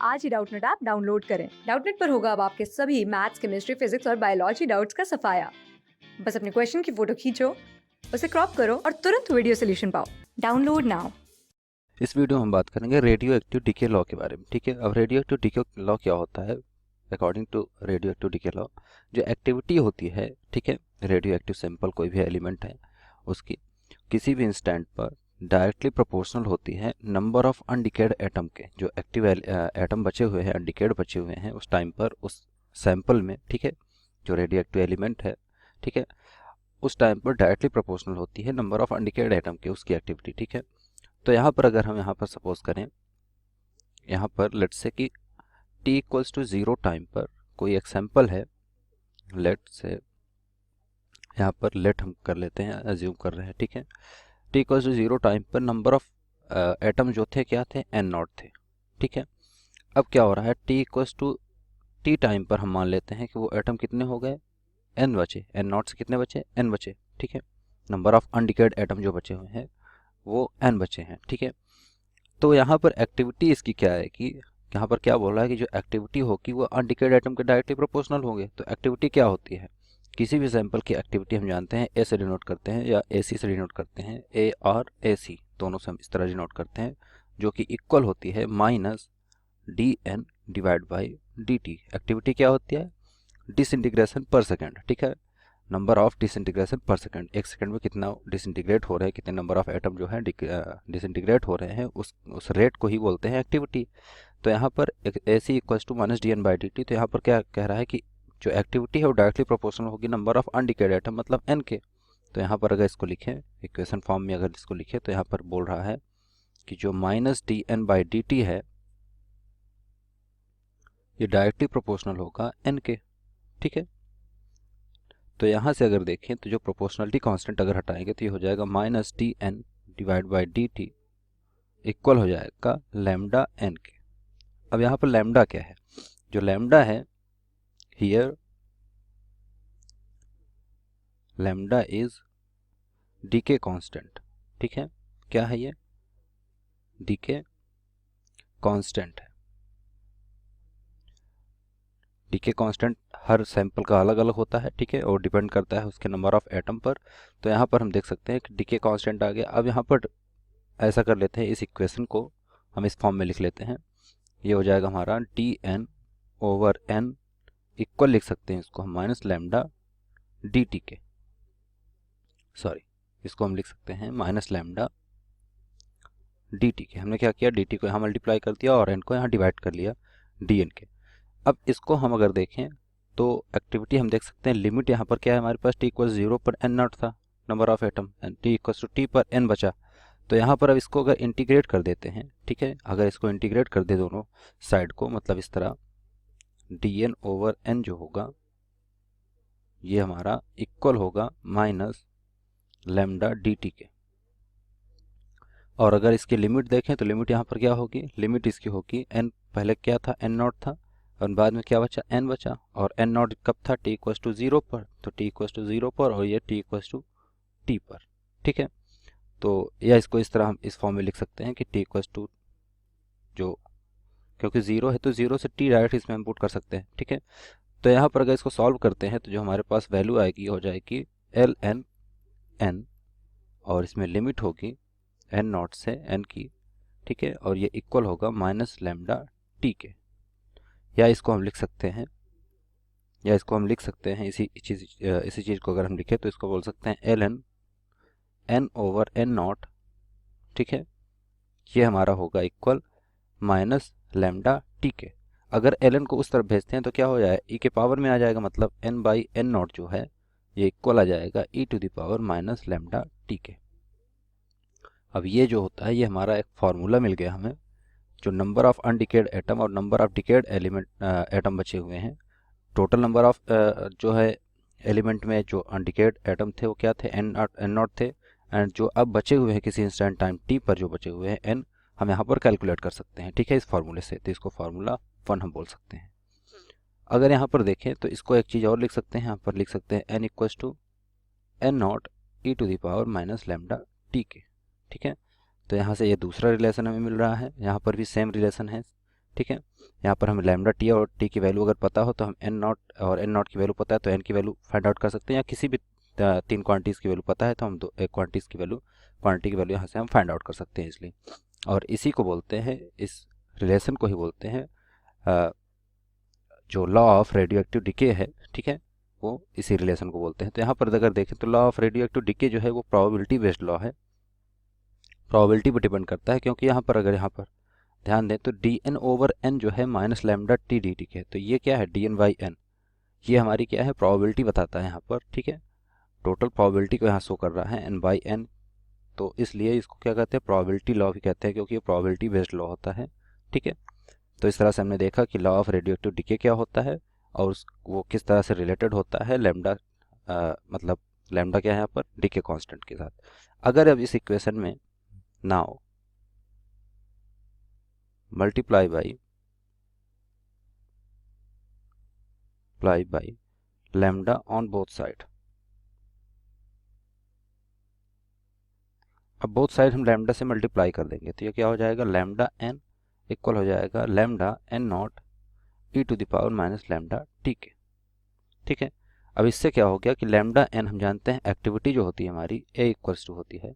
आज ही Doubtnut app download करें। Doubtnut पर होगा अब आपके सभी मैथ्स, केमिस्ट्री, फिजिक्स और बायोलॉजी डाउट्स का सफाया। बस अपने क्वेश्चन की फोटो खींचो, उसे क्रॉप करो और तुरंत वीडियो सोल्यूशन पाओ। Download now. इस वीडियो में हम बात करेंगे रेडियो एक्टिव डीके लॉ के बारे में। ठीक है, अब रेडियो एक्टिव डीके लॉ क्या होता है? According to radioactive decay law, जो एक्टिविटी होती है, ठीक है, रेडियो एक्टिव सैंपल कोई भी एलिमेंट है उसकी किसी भी इंस्टेंट पर डायरेक्टली प्रोपोर्शनल होती है नंबर ऑफ अनडिकेड एटम के। जो एक्टिव एटम बचे हुए हैं, अनडिकेड बचे हुए हैं उस टाइम पर उस सैंपल में, ठीक है, जो रेडियो एक्टिव एलिमेंट है, ठीक है, उस टाइम पर डायरेक्टली प्रोपोर्शनल होती है नंबर ऑफ अनडिकेड एटम के, उसकी एक्टिविटी। ठीक है, तो यहाँ पर अगर हम यहाँ पर सपोज करें, यहाँ पर लेट्स से कि t इक्वल्स टू 0 टाइम पर कोई एक सैंपल है, लेट से यहाँ पर लेट हम कर लेते हैं, अज्यूम कर रहे हैं, ठीक है, t इक्वल्स टू 0 टाइम पर नंबर ऑफ एटम जो थे क्या थे, n नॉट थे। ठीक है, अब क्या हो रहा है, t equals to t time पर हम मान लेते हैं कि वो एटम कितने हो गए, n बचे, n नॉट से कितने बचे, n बचे। ठीक है, नंबर ऑफ अनडिकेड एटम जो बचे हुए हैं वो n बचे हैं। ठीक है, तो यहाँ पर एक्टिविटी इसकी क्या है कि यहाँ पर क्या बोल रहा है कि जो एक्टिविटी होगी वो अनडिकेड एटम के डायरेक्टली प्रोपोर्शनल होंगे। तो एक्टिविटी क्या होती है, किसी भी सैंपल की एक्टिविटी हम जानते हैं ए से डिनोट करते हैं या ए सी से डिनोट करते हैं, ए और ए सी दोनों से हम इस तरह डिनोट करते हैं, जो कि इक्वल होती है minus D N divide by D T. Activity क्या होती है, डिसइंटीग्रेशन पर सेकेंड। ठीक है, number of disintegration per second, एक सेकंड में कितना डिसइंटीग्रेट हो रहे हैं, कितने नंबर ऑफ एटम जो है डिसइंटीग्रेट हो रहे हैं, उस रेट को ही बोलते हैं एक्टिविटी। तो यहाँ पर A C equals to minus D N by D T. तो यहाँ पर क्या कह रहा है कि जो एक्टिविटी है वो डायरेक्टली प्रोपोर्शनल होगी नंबर ऑफ अनडिकेड एटम मतलब एन के। तो यहाँ पर अगर इसको लिखें इक्वेशन फॉर्म में, अगर इसको लिखें तो यहाँ पर बोल रहा है कि जो minus D N by D T है ये डायरेक्टली प्रोपोर्शनल होगा एन के। ठीक है, तो यहाँ से अगर देखें तो जो प्रोपोर्शनलिटी कांस्टेंट अगर हटाएंगे तो ये हो जाएगा minus D N divide by D T equal हो जाएगा लैम्डा एन के। अब यहाँ पर लैम्डा क्या है, जो लैम्डा है here, lambda is decay constant. ठीक है, क्या है ये, डीके कांस्टेंट है। डीके कांस्टेंट हर सैंपल का अलग अलग होता है, ठीक है, और डिपेंड करता है उसके नंबर ऑफ एटम पर। तो यहाँ पर हम देख सकते हैं कि डीके कांस्टेंट आ गया। अब यहाँ पर ऐसा कर लेते हैं, इस इक्वेशन को हम इस फॉर्म में लिख लेते हैं, ये हो जाएगा हमारा D N over N equal लिख सकते हैं इसको हम माइनस लैम्डा डी टी के, सॉरी इसको हम लिख सकते हैं माइनस लैम्डा डी टी के। हमने क्या किया, डी टी को यहाँ मल्टीप्लाई कर दिया और एन को यहाँ डिवाइड कर लिया डी एन के। अब इसको हम अगर देखें तो एक्टिविटी हम देख सकते हैं, लिमिट यहाँ पर क्या है हमारे पास, टी इक्वल 0 पर एन नॉट था number of atom, and T equal to T पर एन बचा। तो यहाँ पर अब इसको अगर इंटीग्रेट कर देते हैं, ठीक है, अगर इसको इंटीग्रेट कर दे दोनों साइड को, मतलब इस तरह डी एन ओवर एन जो होगा ये हमारा इक्वल होगा माइनस लेमडा डी टी के। और अगर इसकी लिमिट देखें तो लिमिट यहाँ पर क्या होगी, लिमिट इसकी होगी एन, पहले क्या था एन नॉट था और बाद में क्या बचा, एन बचा, और एन नॉट कब था, टी इक्वल्स टू 0 पर, तो टी इक्वल्स टू 0 पर और ये टी इक्वल्स टू टी पर। ठीक है, तो या इसको इस तरह हम इस फॉर्म में लिख सकते हैं कि टी इक्वल्स टू, जो क्योंकि 0 है तो 0 से टी डायरेक्ट इसमें हम पुट कर सकते हैं। ठीक है, तो यहाँ पर अगर इसको सॉल्व करते हैं तो जो हमारे पास वैल्यू आएगी हो जाएगी एल एन एन, और इसमें लिमिट होगी एन नॉट से एन की। ठीक है, और ये इक्वल होगा माइनस लैम्डा टी के, या इसको हम लिख सकते हैं, इसी चीज़ को अगर हम लिखें तो इसको बोल सकते हैं L N N over N naught. ठीक है, ये हमारा होगा इक्वल माइनस लैम्डा टी के। अगर एल एन को उस तरफ भेजते हैं तो क्या हो जाएगा, ई के पावर में आ जाएगा, मतलब एन बाई एन नॉट जो है ये इक्वल आ जाएगा E to the power minus lambda T के। अब ये जो होता है ये हमारा एक फार्मूला मिल गया हमें, जो नंबर ऑफ अनडिकेड एटम और number of decade element atom बचे हुए हैं, टोटल नंबर ऑफ जो है एलिमेंट में जो अनडिकेड एटम थे वो क्या थे, एन नॉट थे, एंड जो अब बचे हुए हैं किसी इंस्टेंट टाइम टी पर जो बचे हुए हैं एन, हम यहाँ पर कैलकुलेट कर सकते हैं। ठीक है, इस फार्मूले से, तो इसको फार्मूला 1 हम बोल सकते हैं। अगर यहाँ पर देखें तो इसको एक चीज़ और लिख सकते हैं, यहाँ पर लिख सकते हैं N equals to N naught E to the power minus lambda T के। ठीक है, तो यहाँ से ये दूसरा रिलेशन हमें मिल रहा है, यहाँ पर भी सेम रिलेशन है, ठीक है। यहाँ पर हमें लैम्डा टी और टी की वैल्यू अगर पता हो तो हम एन नॉट और एन नॉट की वैल्यू पता है तो एन की वैल्यू फाइंड आउट कर सकते हैं, या किसी भी तीन क्वांटिटीज़ की वैल्यू पता है तो हम एक क्वांटिटी की वैल्यू यहाँ से हम फाइंड आउट कर सकते हैं इसलिए। और इसी को बोलते हैं, इस रिलेशन को ही बोलते हैं जो law of radio active decay है, ठीक है, वो इसी रिलेशन को बोलते हैं। तो यहाँ पर अगर देखें तो law of radio active decay जो है वो प्रोबेबिलिटी बेस्ड लॉ है, प्रोबेबिलिटी पर डिपेंड करता है, क्योंकि यहाँ पर अगर यहाँ पर ध्यान दें तो डी एन ओवर एन जो है minus lambda T D T के, तो ये क्या है डी एन बाई एन, ये हमारी क्या है प्रोबेबिलिटी बताता है यहाँ पर, ठीक है, टोटल प्रोबेबिलिटी को यहाँ शो कर रहा है एन बाई एन, तो इसलिए इसको क्या कहते हैं प्रोबेबिलिटी लॉ भी कहते हैं, क्योंकि ये प्रोबेबिलिटी बेस्ड लॉ होता है, ठीक है। तो इस तरह से हमने देखा कि law of radio active decay क्या होता है और वो किस तरह से रिलेटेड होता है लैम्डा, मतलब लैम्डा क्या है यहाँ पर डिके कांस्टेंट के साथ। अगर अब इस इक्वेशन में now multiply by lambda on both side, अब बोथ साइड हम लैम्डा से मल्टीप्लाई कर देंगे तो ये क्या हो जाएगा लैम्डा एन इक्वल हो जाएगा lambda N naught E to the power minus lambda T के, ठीक है। अब इससे क्या हो गया कि लैम्डा एन हम जानते हैं एक्टिविटी जो होती है हमारी ए इक्वल्स टू होती है,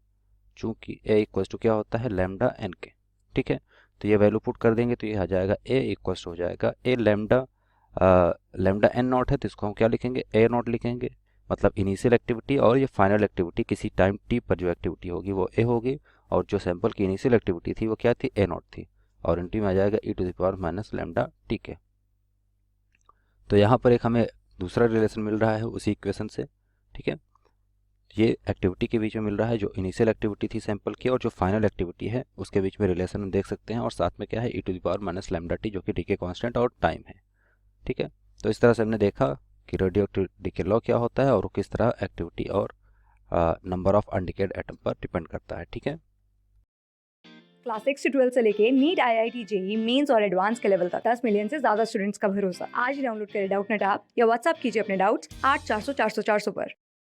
चूंकि ए इक्वल्स टू क्या होता है लैम्डा एन के, ठीक है। तो ये वैल्यू पुट कर देंगे तो ये आ जाएगा ए इक्वल्स टू हो जाएगा ए लैम्डा एन नॉट है तो इसको हम क्या लिखेंगे ए नॉट लिखेंगे, मतलब इनिशियल एक्टिविटी, और ये फाइनल एक्टिविटी किसी टाइम टी पर जो एक्टिविटी होगी वो ए होगी, और जो सैंपल की इनिशियल एक्टिविटी थी वो क्या थी ए नॉट थी, और इंटी में आ जाएगा E to the power minus lambda T के। तो यहाँ पर एक हमें दूसरा रिलेशन मिल रहा है उसी इक्वेशन से, ठीक है, ये एक्टिविटी के बीच में मिल रहा है जो इनिशियल एक्टिविटी थी सैंपल की और जो फाइनल एक्टिविटी है उसके बीच में रिलेशन हम देख सकते हैं, और साथ में क्या है E to the power minus lambda T जो कि डी के कॉन्स्टेंट और टाइम है, ठीक है। तो इस तरह से हमने देखा कि रेडियो डिके लॉ क्या होता है और वो किस तरह एक्टिविटी और नंबर ऑफ अनडिकेड एटम पर डिपेंड करता है, ठीक है। क्लास 6 से 12 से लेके नीट IIT जेई मेंस और एडवांस के लेवल तक 10 मिलियन से ज्यादा स्टूडेंट्स का भरोसा। आज ही डाउनलोड करें डाउटनेट ऐप या व्हाट्सएप कीजिए अपने डाउट्स 8400 400 400 पर।